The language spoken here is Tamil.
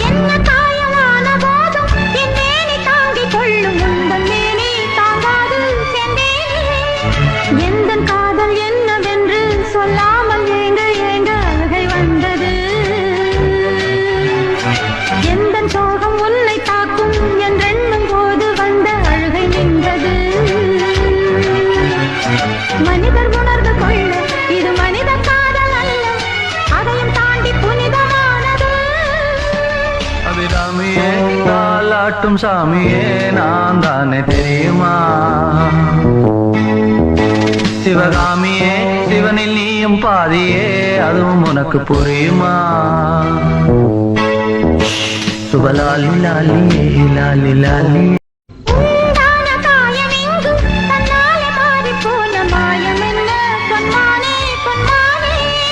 என்ன காயமான போதும் என் மேனி தாங்கிக் கொள்ளும் உந்தன் மேனி தாங்காது செந்தேனே. எந்தன் காதல் என்னவென்று சொல்லாமல் ஏங்க ஏங்க அழுகை வந்தது. எந்தன் சோகம் உன்னை தாக்கும் என்றெண்ணும் போது வந்த அழுகை நின்றது. மனிதர் உணர்ந்து கொள்ள இது மனித காதல் அல்ல, அதையும் தாண்டி புனிதமானது. அபிராமியே தாலாட்டும் சாமியே நான் தானே தெரியுமா? சிவகாமியே சிவனில் நீயும் பாதியே அதுவும் உனக்கு புரியுமா? சுபலாலி லாலியே லாலி லாலியே